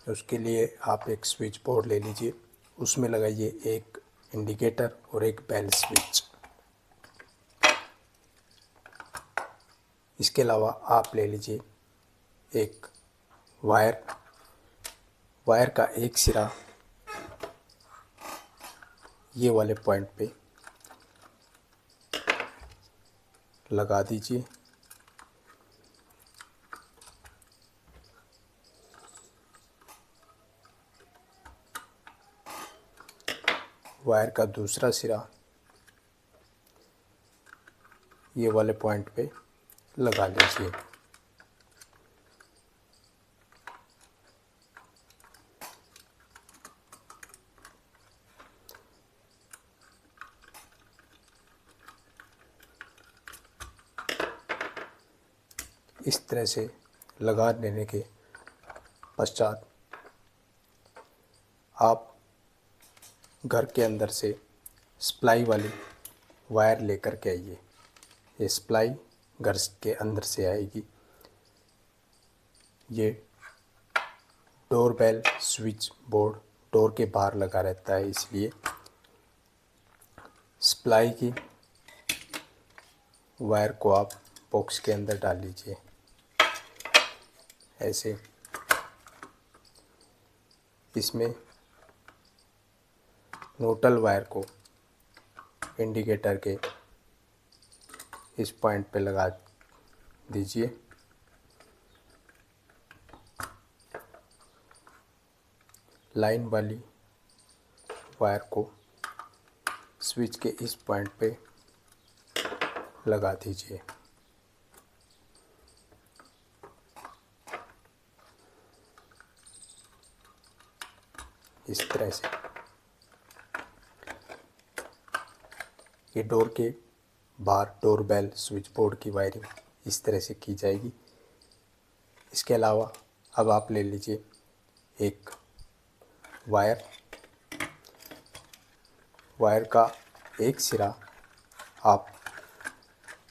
उसके लिए आप एक स्विच बोर्ड ले लीजिए, उसमें लगाइए एक इंडिकेटर और एक बेल स्विच। इसके अलावा आप ले लीजिए एक वायर का एक सिरा ये वाले पॉइंट पे लगा दीजिए। वायर का दूसरा सिरा ये वाले पॉइंट पे लगा लीजिए। इस तरह से लगा देने के पश्चात आप घर के अंदर से सप्लाई वाली वायर लेकर के आइए। ये सप्लाई घर के अंदर से आएगी। ये door bell switch board door के बाहर लगा रहता है, इसलिए सप्लाई की वायर को आप बॉक्स के अंदर डाल लीजिए। ऐसे इसमें न्यूट्रल वायर को इंडिकेटर के इस पॉइंट पे लगा दीजिए। लाइन वाली वायर को स्विच के इस पॉइंट पे लगा दीजिए। इस तरह से ये डोर के बाहर डोर बेल स्विच बोर्ड की वायरिंग इस तरह से की जाएगी। इसके अलावा अब आप ले लीजिए एक वायर का एक सिरा आप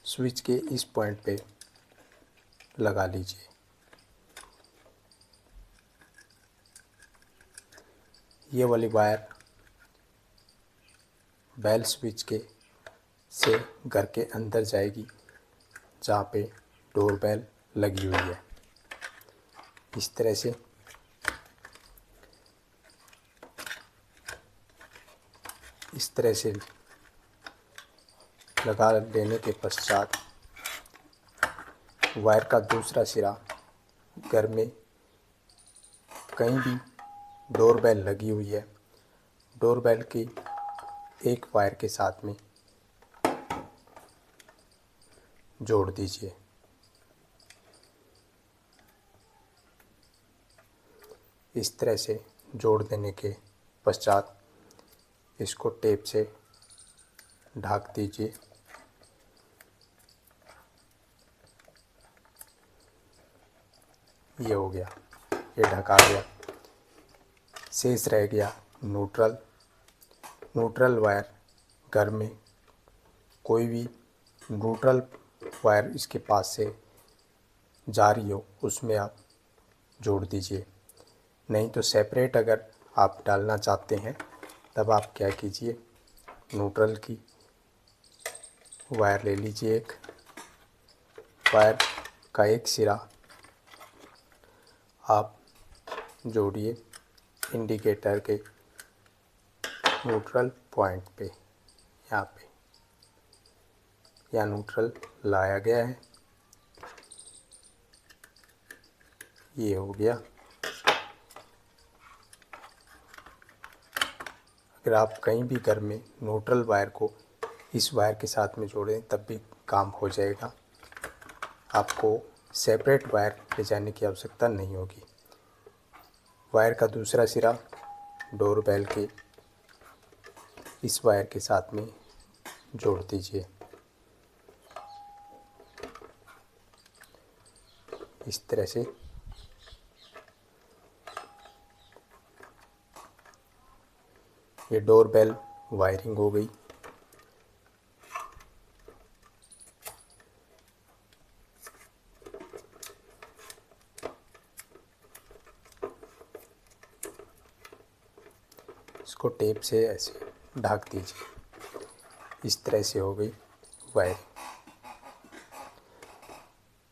स्विच के इस पॉइंट पे लगा लीजिए। ये वाली वायर बेल स्विच के से घर के अंदर जाएगी, जहाँ पे डोर बेल लगी हुई है। इस तरह से लगा लेने के पश्चात वायर का दूसरा सिरा घर में कहीं भी डोर बेल लगी हुई है, डोर बेल की एक वायर के साथ में जोड़ दीजिए। इस तरह से जोड़ देने के पश्चात इसको टेप से ढक दीजिए। ये हो गया, ये ढका गया। शेष रह गया न्यूट्रल वायर। घर में कोई भी न्यूट्रल वायर इसके पास से जा रही हो उसमें आप जोड़ दीजिए। नहीं तो सेपरेट अगर आप डालना चाहते हैं तब आप क्या कीजिए, न्यूट्रल की वायर ले लीजिए। एक वायर का एक सिरा आप जोड़िए इंडिकेटर के न्यूट्रल पॉइंट पे, यहाँ पे या न्यूट्रल लाया गया है। ये हो गया। अगर आप कहीं भी घर में न्यूट्रल वायर को इस वायर के साथ में जोड़ें तब भी काम हो जाएगा। आपको सेपरेट वायर ले जाने की आवश्यकता नहीं होगी। वायर का दूसरा सिरा डोर बेल के इस वायर के साथ में जोड़ दीजिए। इस तरह से ये डोर बेल वायरिंग हो गई। इसको टेप से ऐसे ढक दीजिए। इस तरह से हो गई वायरिंग।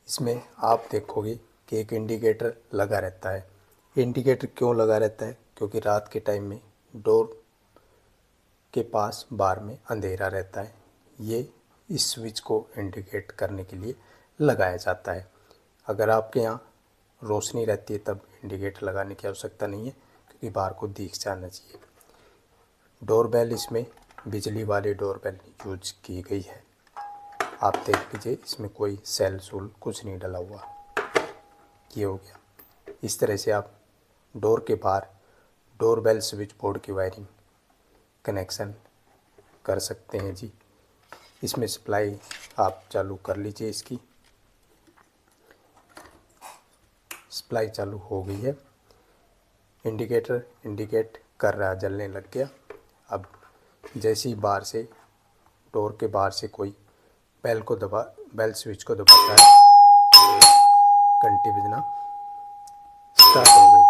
इसमें आप देखोगे कि एक इंडिकेटर लगा रहता है। इंडिकेटर क्यों लगा रहता है? क्योंकि रात के टाइम में डोर के पास बार में अंधेरा रहता है। ये इस स्विच को इंडिकेट करने के लिए लगाया जाता है। अगर आपके यहाँ रोशनी रहती है तब इंडिकेटर लगाने की आवश्यकता नहीं है, क्योंकि बार को दिख जाना चाहिए। डोरबेल इसमें बिजली वाली डोरबेल यूज की गई है। आप देख लीजिए, इसमें कोई सेल सूल कुछ नहीं डला हुआ। ये हो गया। इस तरह से आप डोर के बाहर डोरबेल स्विच बोर्ड की वायरिंग कनेक्शन कर सकते हैं जी। इसमें सप्लाई आप चालू कर लीजिए। इसकी सप्लाई चालू हो गई है। इंडिकेटर इंडिकेट कर रहा है, जलने लग गया। अब जैसे ही बाहर से डोर के बाहर से कोई बेल स्विच को दबाता है, घंटी बजना स्टार्ट हो गई।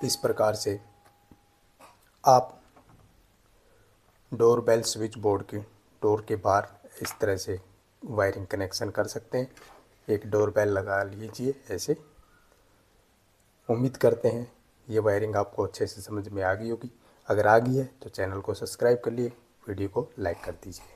इस प्रकार से आप डोरबेल स्विच बोर्ड की डोर के बाहर इस तरह से वायरिंग कनेक्शन कर सकते हैं। एक डोरबेल लगा लीजिए ऐसे। उम्मीद करते हैं ये वायरिंग आपको अच्छे से समझ में आ गई होगी। अगर आ गई है तो चैनल को सब्सक्राइब कर लिए, वीडियो को लाइक कर दीजिए।